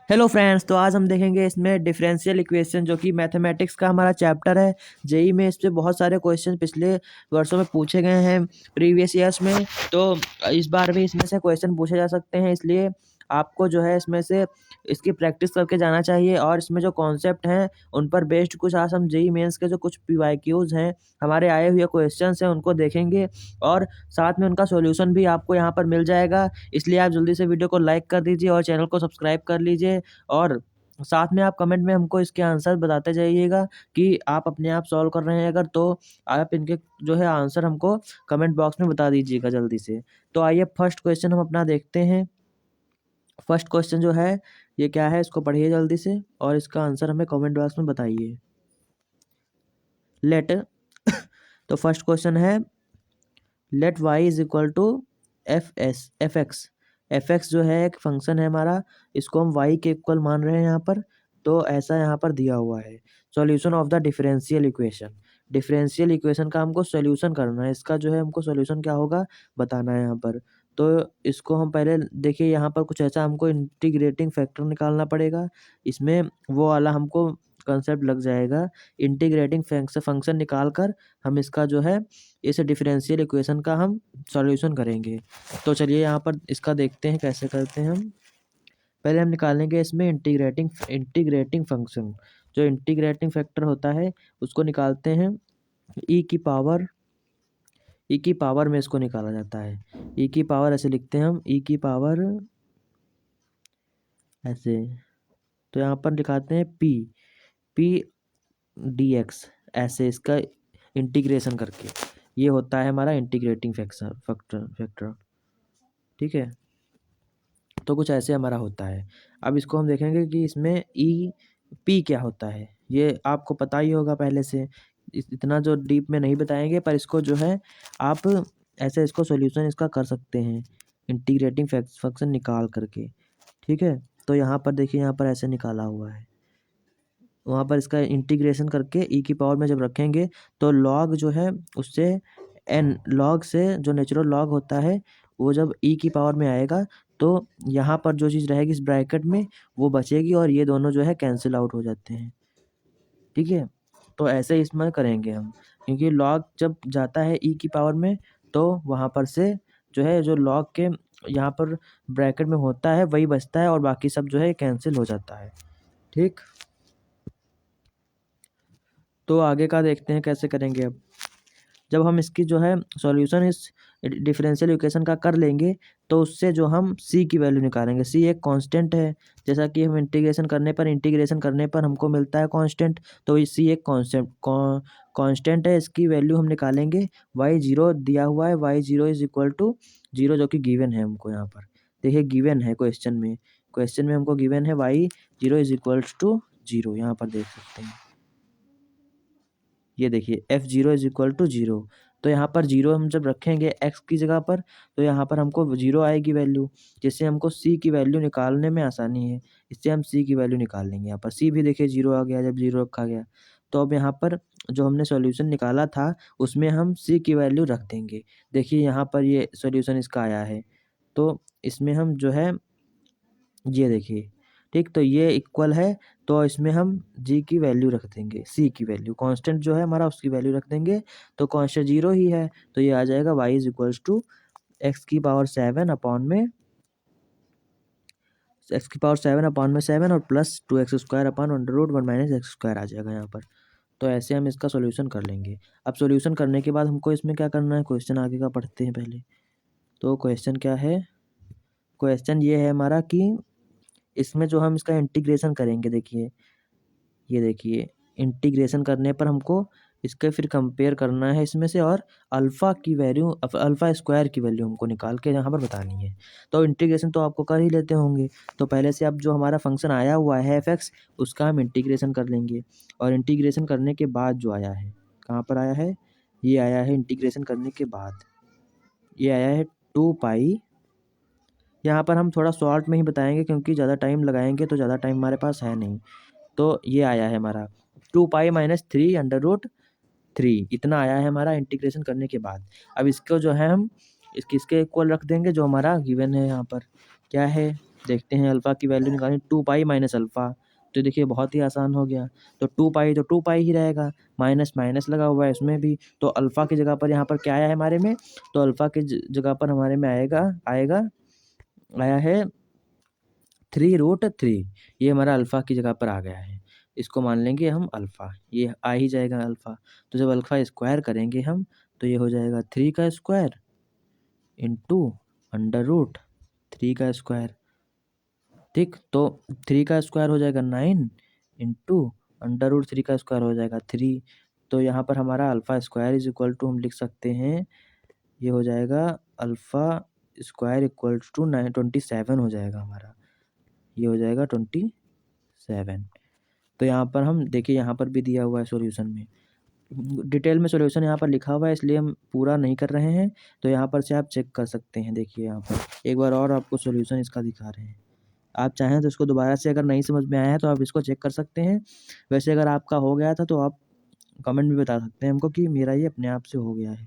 Hello friends, तो आज हम देखेंगे इसमें डिफरेंशियल इक्वेशन जो कि मैथमेटिक्स का हमारा चैप्टर है। जेई में इस पे बहुत सारे क्वेश्चन पिछले वर्षों में पूछे गए हैं, प्रीवियस ईयर्स में। तो इस बार भी इसमें से क्वेश्चन पूछे जा सकते हैं, इसलिए आपको जो है इसमें से इसकी प्रैक्टिस करके जाना चाहिए। और इसमें जो कॉन्सेप्ट हैं उन पर बेस्ड कुछ आज हम जेई मेंस के जो कुछ पीवाईक्यूज हैं, हमारे आए हुए क्वेश्चंस हैं, उनको देखेंगे और साथ में उनका सॉल्यूशन भी आपको यहाँ पर मिल जाएगा। इसलिए आप जल्दी से वीडियो को लाइक कर दीजिए और चैनल को सब्सक्राइब कर लीजिए। और साथ में आप कमेंट में हमको इसके आंसर बताते जाइएगा कि आप अपने आप सॉल्व कर रहे हैं अगर, तो आप इनके जो है आंसर हमको कमेंट बॉक्स में बता दीजिएगा जल्दी से। तो आइए फर्स्ट क्वेश्चन हम अपना देखते हैं। फर्स्ट क्वेश्चन जो है ये क्या है, इसको पढ़िए जल्दी से और इसका आंसर हमें कमेंट बॉक्स में बताइए। लेट तो फर्स्ट क्वेश्चन है, let y is equal to f x जो है एक फंक्शन है हमारा, इसको हम y के इक्वल मान रहे हैं यहाँ पर। तो ऐसा यहाँ पर दिया हुआ है, solution of the differential equation. Differential equation का हमको सॉल्यूशन करना है, इसका जो है हमको सॉल्यूशन क्या होगा बताना है यहाँ पर। तो इसको हम पहले देखिए, यहाँ पर कुछ ऐसा हमको इंटीग्रेटिंग फैक्टर निकालना पड़ेगा। इसमें वो वाला हमको कंसेप्ट लग जाएगा। इंटीग्रेटिंग फंक्शन निकाल कर हम इसका जो है इस डिफरेंशियल इक्वेशन का हम सॉल्यूशन करेंगे। तो चलिए यहाँ पर इसका देखते हैं कैसे करते हैं हम। पहले हम निकालेंगे इसमें इंटीग्रेटिंग फंक्शन। जो इंटीग्रेटिंग फैक्टर होता है उसको निकालते हैं। ई की पावर में इसको निकाला जाता है। ई की पावर ऐसे लिखते हैं हम, ई की पावर ऐसे। तो यहाँ पर दिखाते हैं पी डी एक्स, ऐसे इसका इंटीग्रेशन करके ये होता है हमारा इंटीग्रेटिंग फैक्टर। ठीक है, तो कुछ ऐसे हमारा होता है। अब इसको हम देखेंगे कि इसमें ई पी क्या होता है, ये आपको पता ही होगा पहले से। इतना जो डीप में नहीं बताएंगे, पर इसको जो है आप ऐसे इसको सॉल्यूशन इसका कर सकते हैं इंटीग्रेटिंग फंक्शन निकाल करके। ठीक है, तो यहाँ पर देखिए, यहाँ पर ऐसे निकाला हुआ है। वहाँ पर इसका इंटीग्रेशन करके ई की पावर में जब रखेंगे तो लॉग जो है उससे एन लॉग से जो नेचुरल लॉग होता है वो जब ई की पावर में आएगा तो यहाँ पर जो चीज़ रहेगी इस ब्रैकेट में वो बचेगी और ये दोनों जो है कैंसिल आउट हो जाते हैं। ठीक है, तो ऐसे इसमें करेंगे हम, क्योंकि लॉग जब जाता है ई की पावर में तो वहाँ पर से जो है जो लॉग के यहाँ पर ब्रैकेट में होता है वही बचता है और बाकी सब जो है कैंसिल हो जाता है। ठीक, तो आगे का देखते हैं कैसे करेंगे। अब जब हम इसकी जो है सॉल्यूशन इस डिफरेंशियल इक्वेशन का कर लेंगे तो उससे जो हम c की वैल्यू निकालेंगे। c एक कांस्टेंट है, जैसा कि हम इंटीग्रेशन करने पर हमको मिलता है कांस्टेंट। तो ये c एक कांस्टेंट है, इसकी वैल्यू हम निकालेंगे। y0 दिया हुआ है, y0 इज इक्वल टू 0, जो कि गिवन है हमको यहाँ पर। देखिए गिवन है क्वेश्चन में हमको गिवन है y0 इज इक्वल टू 0, यहाँ पर देख सकते हैं। ये देखिए f0 इज इक्वल टू 0। तो यहाँ पर 0 हम जब रखेंगे x की जगह पर तो यहाँ पर हमको 0 आएगी वैल्यू, जिससे हमको c की वैल्यू निकालने में आसानी है। इससे हम c की वैल्यू निकाल लेंगे। यहाँ पर c भी देखिए 0 आ गया जब 0 रखा गया। तो अब यहाँ पर जो हमने सॉल्यूशन निकाला था उसमें हम c की वैल्यू रख देंगे। देखिए यहाँ पर ये सॉल्यूशन इसका आया है, तो इसमें हम जो है ये देखिए, ठीक, तो ये इक्वल है। तो इसमें हम g की वैल्यू रख देंगे, c की वैल्यू कांस्टेंट जो है हमारा उसकी वैल्यू रख देंगे। तो कांस्टेंट 0 ही है, तो ये आ जाएगा y is equals to x की पावर 7 अपॉन में 7 और plus 2x² upon under root 1 minus x² आ जाएगा यहाँ पर। तो ऐसे हम इसका सॉल्यूशन कर लेंगे। अब सॉल्यूशन करने के बाद हमको इसमें क्या करना है, क्वेश्चन आगे का पढ़ते हैं पहले। तो क्वेश्चन क्या है, क्वेश्चन ये है हमारा कि इसमें जो हम इसका इंटीग्रेशन करेंगे, देखिए ये देखिए इंटीग्रेशन करने पर हमको इसके फिर कंपेयर करना है इसमें से, और अल्फ़ा स्क्वायर की वैल्यू हमको निकाल के यहाँ पर बतानी है। तो इंटीग्रेशन तो आपको कर ही लेते होंगे, तो पहले से अब जो हमारा फंक्शन आया हुआ है f(x) उसका हम इंटीग्रेशन कर लेंगे। और इंटीग्रेशन करने के बाद जो आया है, कहाँ पर आया है, ये आया है इंटीग्रेशन करने के बाद, ये आया है 2π। यहाँ पर हम थोड़ा शॉर्ट में ही बताएंगे क्योंकि ज़्यादा टाइम लगाएंगे तो ज़्यादा टाइम हमारे पास है नहीं। तो ये आया है हमारा 2π माइनस 3 अंडर रूट 3, इतना आया है हमारा इंटीग्रेशन करने के बाद। अब इसको जो है हम इसके इक्वल रख देंगे जो हमारा गिवन है यहाँ पर। क्या है, देखते हैं अल्फ़ा की वैल्यू निकालें, 2 पाई माइनस अल्फ़ा, तो देखिए बहुत ही आसान हो गया। तो 2 पाई तो 2 पाई ही रहेगा, माइनस माइनस लगा हुआ है इसमें भी, तो अल्फ़ा की जगह पर यहाँ पर क्या आया है हमारे में, तो अल्फ़ा की जगह पर हमारे में आया है 3√3, ये हमारा अल्फ़ा की जगह पर आ गया है। इसको मान लेंगे हम अल्फ़ा, ये आ ही जाएगा अल्फ़ा। तो जब अल्फ़ा स्क्वायर करेंगे हम, तो ये हो जाएगा 3 का स्क्वायर इंटू अंडर रूट 3 का स्क्वायर, ठीक। तो 3 का स्क्वायर हो जाएगा 9 इंटू अंडर रूट 3 का स्क्वायर हो जाएगा 3। तो यहाँ पर हमारा alpha square is equal to हम लिख सकते हैं, ये हो जाएगा अल्फ़ा स्क्वायर इक्वल टू 27 हो जाएगा हमारा, ये हो जाएगा 27। तो यहाँ पर हम देखिए, यहाँ पर भी दिया हुआ है सॉल्यूशन में, डिटेल में सॉल्यूशन यहाँ पर लिखा हुआ है, इसलिए हम पूरा नहीं कर रहे हैं। तो यहाँ पर से आप चेक कर सकते हैं, देखिए यहाँ पर एक बार और आपको सॉल्यूशन इसका दिखा रहे हैं। आप चाहें तो इसको दोबारा से अगर नहीं समझ में आया है तो आप इसको चेक कर सकते हैं। वैसे अगर आपका हो गया था तो आप कमेंट में बता सकते हैं हमको कि मेरा ये अपने आप से हो गया है,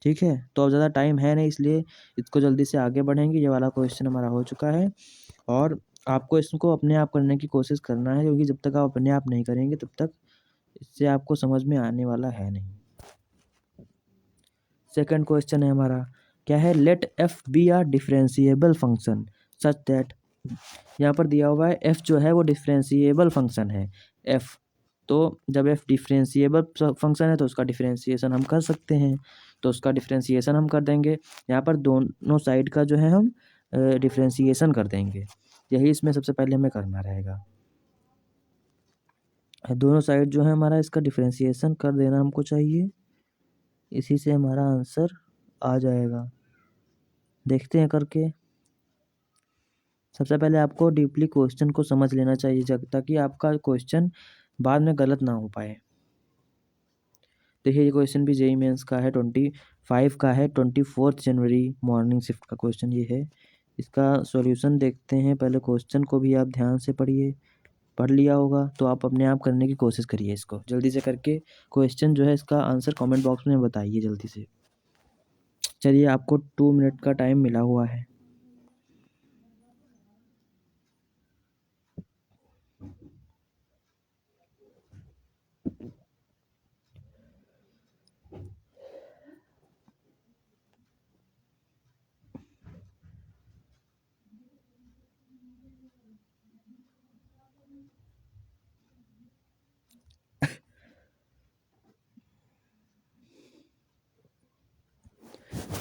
ठीक है। तो अब ज़्यादा टाइम है नहीं, इसलिए इसको जल्दी से आगे बढ़ेंगे। ये वाला क्वेश्चन हमारा हो चुका है, और आपको इसको अपने आप करने की कोशिश करना है, क्योंकि जब तक आप अपने आप नहीं करेंगे तब तक इससे आपको समझ में आने वाला है नहीं। सेकंड क्वेश्चन है हमारा, क्या है, let f be R differentiable function such that, यहाँ पर दिया हुआ है एफ जो है वो डिफरेंशिएबल फंक्शन है एफ। तो जब एफ डिफरेंशिएबल फंक्शन है तो उसका डिफरेंशिएशन हम कर सकते हैं, तो उसका डिफरेंशिएशन हम कर देंगे। यहाँ पर दोनों साइड का जो है हम डिफरेंशिएशन कर देंगे, यही इसमें सबसे पहले हमें करना रहेगा। दोनों साइड जो है हमारा इसका डिफरेंशिएशन कर देना हमको चाहिए, इसी से हमारा आंसर आ जाएगा। देखते हैं करके। सबसे पहले आपको डीपली क्वेश्चन को समझ लेना चाहिए, ताकि आपका क्वेश्चन बाद में गलत ना हो पाए। देखिए ये क्वेश्चन भी जेईई मेंस का है, 25 का है, 24 जनवरी मॉर्निंग शिफ्ट का क्वेश्चन ये है। इसका सॉल्यूशन देखते हैं, पहले क्वेश्चन को भी आप ध्यान से पढ़िए, पढ़ लिया होगा तो आप अपने आप करने की कोशिश करिए इसको जल्दी से करके। क्वेश्चन जो है इसका आंसर कमेंट बॉक्स में बताइए जल्दी से। चलिए, आपको 2 मिनट का टाइम मिला हुआ है।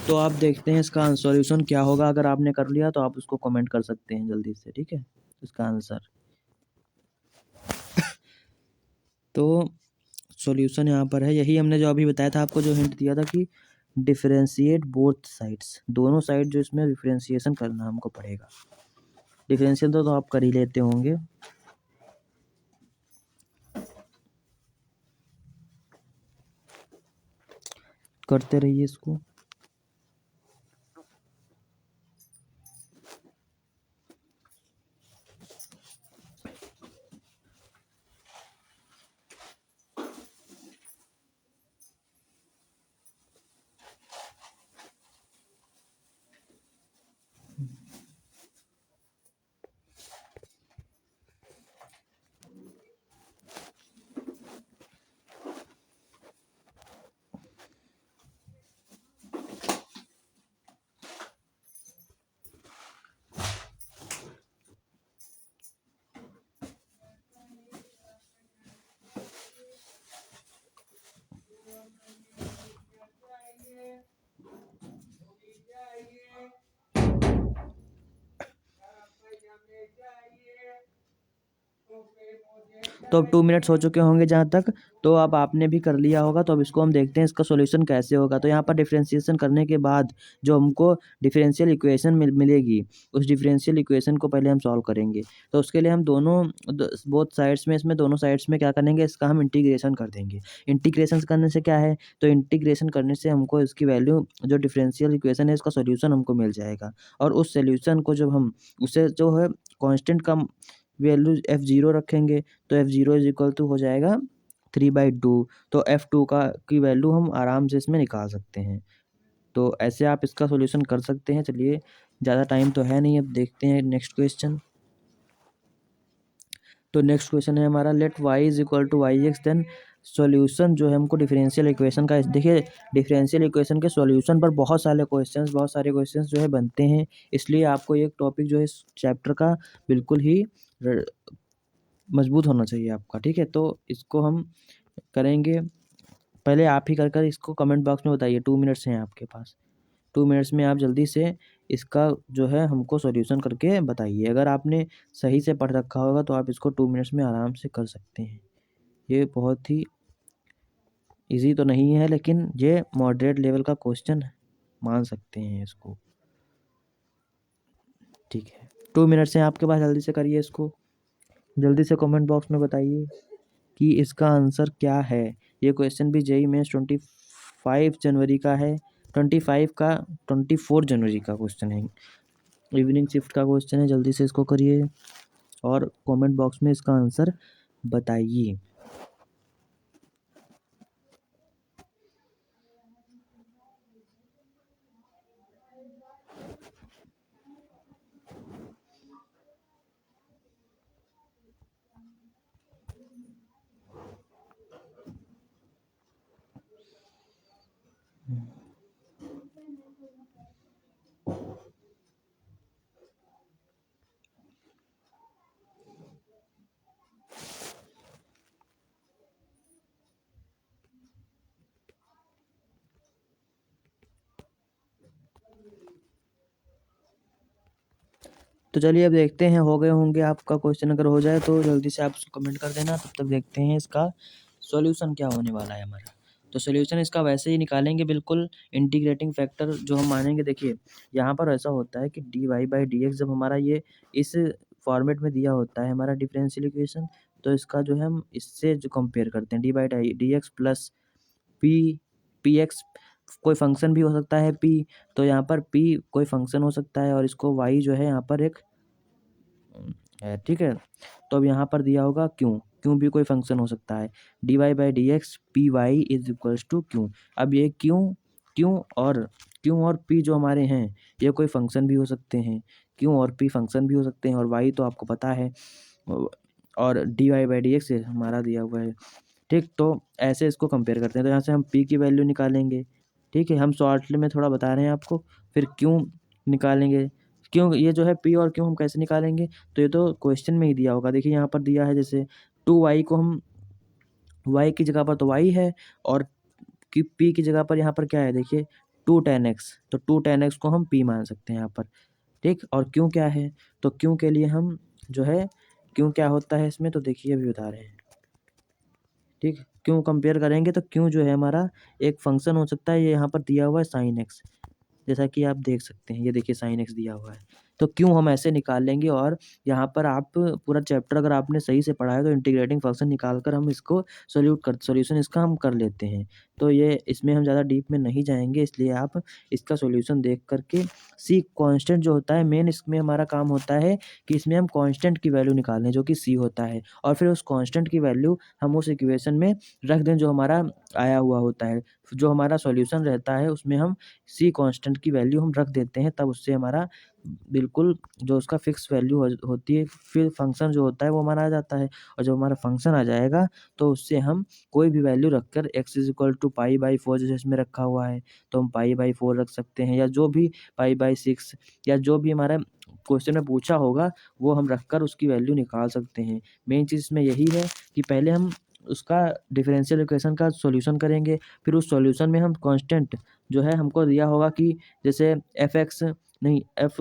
तो आप देखते हैं इसका सॉल्यूशन क्या होगा। अगर आपने कर लिया तो आप उसको कमेंट कर सकते हैं जल्दी से, ठीक है, इसका आंसर। तो सॉल्यूशन यहाँ पर है, यही हमने जो अभी बताया था आपको, जो हिंट दिया था कि डिफरेंशिएट बोथ साइड्स, दोनों साइड जो इसमें डिफरेंशिएशन करना हमको पड़ेगा। डिफरेंशिएशन तो आप कर ही लेते होंगे। करते रहिए इसको। तो अब 2 मिनट्स हो चुके होंगे जहाँ तक, तो अब आपने भी कर लिया होगा। तो अब इसको हम देखते हैं इसका सॉल्यूशन कैसे होगा। तो यहाँ पर डिफरेंशिएशन करने के बाद जो हमको डिफरेंशियल इक्वेशन मिलेगी, उस डिफरेंशियल इक्वेशन को पहले हम सॉल्व करेंगे। तो उसके लिए हम दोनों बोथ साइड्स में, इसमें दोनों साइड्स में क्या करेंगे, इसका हम इंटीग्रेशन कर देंगे। इंटीग्रेशन करने से क्या है, तो इंटीग्रेशन करने से हमको इसकी वैल्यू, जो डिफरेंशियल इक्वेशन है, इसका सॉल्यूशन हमको मिल जाएगा। और उस सॉल्यूशन को जब हम उसे जो है कांस्टेंट का वैल्यू F0 रखेंगे, तो F0 इज इक्वल टू हो जाएगा 3/2। तो F2 की वैल्यू हम आराम से इसमें निकाल सकते हैं। तो ऐसे आप इसका सॉल्यूशन कर सकते हैं। चलिए ज़्यादा टाइम तो है नहीं, अब देखते हैं नेक्स्ट क्वेश्चन। तो नेक्स्ट क्वेश्चन है हमारा, let y is equal to y x, then solution जो है हमको डिफरेंशियल इक्वेशन का, देखिए डिफरेंशियल इक्वेशन के सॉल्यूशन पर बहुत सारे क्वेश्चंस जो है बनते हैं, इसलिए आपको एक टॉपिक जो है इस चैप्टर का बिल्कुल ही मजबूत होना चाहिए आपका, ठीक है। तो इसको हम करेंगे, पहले आप ही कर इसको कमेंट बॉक्स में बताइए, 2 मिनट्स हैं आपके पास, 2 मिनट्स में आप जल्दी से इसका जो है हमको सॉल्यूशन करके बताइए। अगर आपने सही से पढ़ रखा होगा तो आप इसको 2 मिनट्स में आराम से कर सकते हैं। ये बहुत ही इजी तो नहीं है, लेकिन ये मॉडरेट लेवल का क्वेश्चन मान सकते हैं इसको, ठीक है। 2 मिनट्स हैं आपके पास, जल्दी से करिए इसको, जल्दी से कमेंट बॉक्स में बताइए कि इसका आंसर क्या है। ये क्वेश्चन भी जेईई मेंस 25 जनवरी का है, 24 जनवरी का क्वेश्चन है, इवनिंग शिफ्ट का क्वेश्चन है। जल्दी से इसको करिए और कमेंट बॉक्स में इसका आंसर बताइए। तो चलिए अब देखते हैं, हो गए होंगे आपका क्वेश्चन, अगर हो जाए तो जल्दी से आप उसको कमेंट कर देना, तब तक देखते हैं इसका सॉल्यूशन क्या होने वाला है हमारा। तो सॉल्यूशन इसका वैसे ही निकालेंगे, बिल्कुल इंटीग्रेटिंग फैक्टर जो हम मानेंगे। देखिए यहाँ पर ऐसा होता है कि d y by d x जब हमारा ये इस फॉर्मेट में दिया होता है हमारा डिफरेंशियल इक्वेशन, तो इसका जो है हम इससे जो कंपेयर करते हैं, D by d x plus P, P x कोई फंक्शन भी हो सकता है पी, तो यहाँ पर पी कोई फंक्शन हो सकता है और इसको वाई जो है यहाँ पर एक है, ठीक है। तो अब यहाँ पर दिया होगा क्यों, क्यों भी कोई फंक्शन हो सकता है, d y by d x p y is equals to Q. अब ये क्यों और पी जो हमारे हैं ये कोई फंक्शन भी हो सकते हैं, क्यों और पी फंक्शन भी हो सकते हैं, और वाई तो आपको पता है, और d y by d x हमारा दिया हुआ है, ठीक। तो ऐसे इसको कंपेयर करते हैं, तो यहाँ से हम पी की वैल्यू निकालेंगे, ठीक है। हम शॉर्टली में थोड़ा बता रहे हैं आपको, फिर क्यों निकालेंगे, क्यों ये जो है पी और क्यों हम कैसे निकालेंगे, तो ये तो क्वेश्चन में ही दिया होगा। देखिए यहाँ पर दिया है जैसे 2y को हम, y की जगह पर तो y है, और कि p की जगह पर यहाँ पर क्या है, देखिए 2 tan x, तो 2 tan x को हम p मान सकते हैं यहाँ पर, ठीक। और क्यों क्या है, तो क्यों के लिए हम जो है, क्यों क्या होता है इसमें, तो देखिए अभी बता रहे हैं, ठीक। क्यों कंपेयर करेंगे तो क्यों जो है हमारा एक फंक्शन हो सकता है, ये यहाँ पर दिया हुआ है साइन एक्स, जैसा कि आप देख सकते हैं, ये देखिए साइन एक्स दिया हुआ है, तो क्यों हम ऐसे निकाल लेंगे। और यहाँ पर आप पूरा चैप्टर अगर आपने सही से पढ़ा है तो इंटीग्रेटिंग फंक्शन निकाल कर हम इसको सॉल्यूशन इसका हम कर लेते हैं। तो ये इसमें हम ज़्यादा डीप में नहीं जाएंगे, इसलिए आप इसका सॉल्यूशन देख करके सी कांस्टेंट जो होता है मेन, इसमें हमारा काम होता है कि इसमें हम कांस्टेंट की वैल्यू निकालें जो कि सी होता है, और फिर उस कांस्टेंट की वैल्यू हम उस इक्वेशन में रख दें जो हमारा आया हुआ होता है, जो हमारा सॉल्यूशन रहता है उसमें हम सी कांस्टेंट की वैल्यू हम रख देते हैं, तब उससे हमारा बिल्कुल जो उसका फिक्स वैल्यू होती है, फिर फंक्शन जो होता है वो हमारा आ जाता है, और जब हमारा फंक्शन आ जाएगा तो उससे हम कोई भी वैल्यू रखकर x is equal to pi by 4 जैसे इसमें रखा हुआ है, तो हम पाई बाई 4 रख सकते हैं, या जो भी पाई बाई 6, या जो भी हमारा क्वेश्चन में पूछा होगा वो हम रखकर उसकी वैल्यू निकाल सकते हैं। मेन चीज़ इसमें यही है कि पहले हम उसका डिफरेंशियल इक्वेशन का सॉल्यूशन करेंगे, फिर उस सॉल्यूशन में हम कांस्टेंट जो है हमको दिया होगा कि जैसे एफ एक्स नहीं एफ,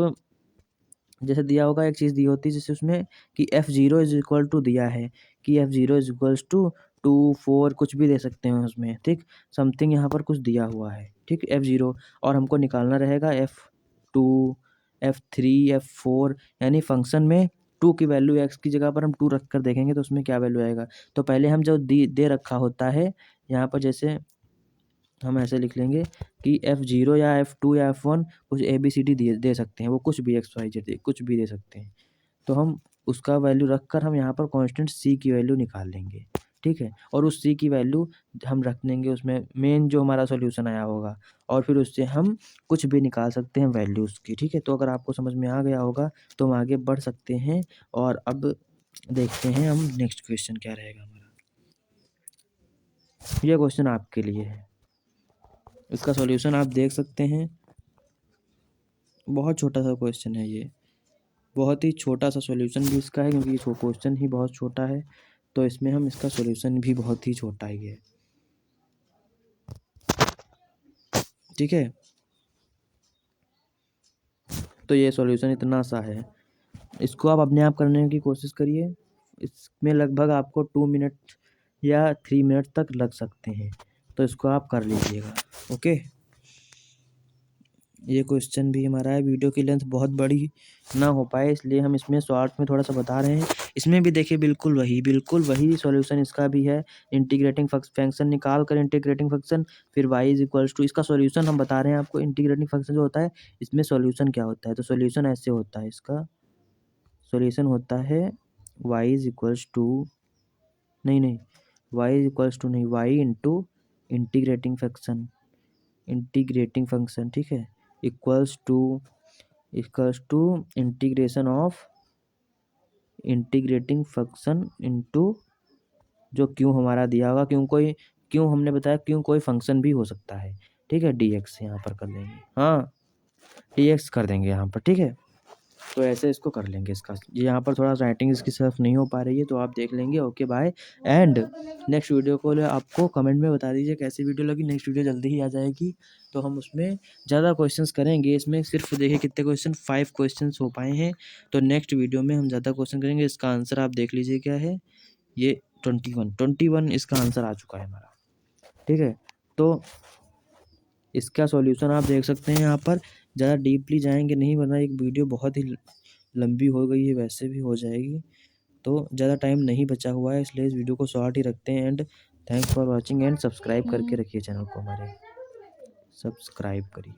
जैसे दिया होगा एक चीज़ दी होती है जैसे उसमें कि f0 इज इक्वल टू दिया है कि f0 इज इक्वल्स टू 2 4 कुछ भी दे सकते हैं उसमें, ठीक। समथिंग यहाँ पर कुछ दिया हुआ है, ठीक, f0, और हमको निकालना रहेगा f2 f3 f4, यानी फंक्शन में 2 की वैल्यू x की जगह पर हम 2 रख कर देखेंगे तो उसमें क्या वैल्यू आएगा। तो पहले हम जो दे रखा होता है यहाँ पर, जैसे हम ऐसे लिख लेंगे कि f0 या f2 या f1 कुछ ABCD दे सकते हैं, वो कुछ भी XYZ कुछ भी दे सकते हैं, तो हम उसका वैल्यू रख कर हम यहाँ पर कांस्टेंट c की वैल्यू निकाल लेंगे, ठीक है, और उस c की वैल्यू हम रख देंगे उसमें मेन जो हमारा सॉल्यूशन आया होगा, और फिर उससे हम कुछ भी निकाल सकते हैं वैल्यूज़ की, ठीक है। तो अगर आपको समझ में आ गया होगा तो हम आगे बढ़ सकते हैं, और अब देखते हैं हम नेक्स्ट क्वेश्चन क्या रहेगा हमारा। ये क्वेश्चन आपके लिए है, इसका सॉल्यूशन आप देख सकते हैं। बहुत छोटा सा क्वेश्चन है ये, बहुत ही छोटा सा सॉल्यूशन भी इसका है, क्योंकि ये क्वेश्चन ही बहुत छोटा है, तो इसमें हम इसका सॉल्यूशन भी बहुत ही छोटा ही है, ठीक है। तो ये सॉल्यूशन इतना सा है, इसको आप अपने आप करने की कोशिश करिए। इसमें लगभग आपको 2 मिनट या 3 मिनट तक लग सकते हैं, तो इसको आप कर लीजिएगा, ओके। ये क्वेश्चन भी हमारा है, वीडियो की लेंथ बहुत बड़ी ना हो पाए इसलिए हम इसमें शॉर्ट में थोड़ा सा बता रहे हैं। इसमें भी देखिए बिल्कुल वही सॉल्यूशन इसका भी है। इंटीग्रेटिंग फंक्शन निकाल कर इंटीग्रेटिंग फंक्शन, फिर y इज इक्वल्स टू, इसका सॉल्यूशन हम बता रहे हैं आपको। इंटीग्रेटिंग फंक्शन जो होता है इसमें सॉल्यूशन क्या होता है, तो सॉल्यूशन ऐसे होता है, इसका सॉल्यूशन होता है y इज इक्वल्स टू, नहीं y इज इक्वल्स टू नहीं, y इंटू इंटीग्रेटिंग फंक्शन, ठीक है, equals to integration of integrating function into जो क्यों हमारा दिया होगा, क्यों हमने बताया क्यों कोई फंक्शन भी हो सकता है, ठीक है। dx यहाँ पर कर देंगे, हाँ dx कर देंगे यहाँ पर, ठीक है। तो ऐसे इसको कर लेंगे। इसका यहाँ पर थोड़ा राइटिंग इसकी सिर्फ नहीं हो पा रही है, तो आप देख लेंगे, okay bye. And next video को आपको कमेंट में बता दीजिए कैसी वीडियो लगी। नेक्स्ट वीडियो जल्दी ही आ जाएगी, तो हम उसमें ज़्यादा क्वेश्चंस करेंगे। इसमें सिर्फ देखिए कितने क्वेश्चन, 5 क्वेश्चंस हो पाए हैं, तो नेक्स्ट वीडियो में हम ज़्यादा क्वेश्चन करेंगे। इसका आंसर आप देख लीजिए क्या है, ये 21 इसका आंसर आ चुका है हमारा, ठीक है। तो इसका सॉल्यूशन आप देख सकते हैं यहाँ पर, ज़्यादा डीपली जाएंगे नहीं, वरना एक वीडियो बहुत ही लंबी हो गई है, वैसे भी हो जाएगी, तो ज़्यादा टाइम नहीं बचा हुआ है, इसलिए इस वीडियो को शॉर्ट ही रखते हैं। And thanks for watching, and subscribe करके रखिए चैनल को हमारे, सब्सक्राइब करिए,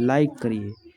लाइक करिए।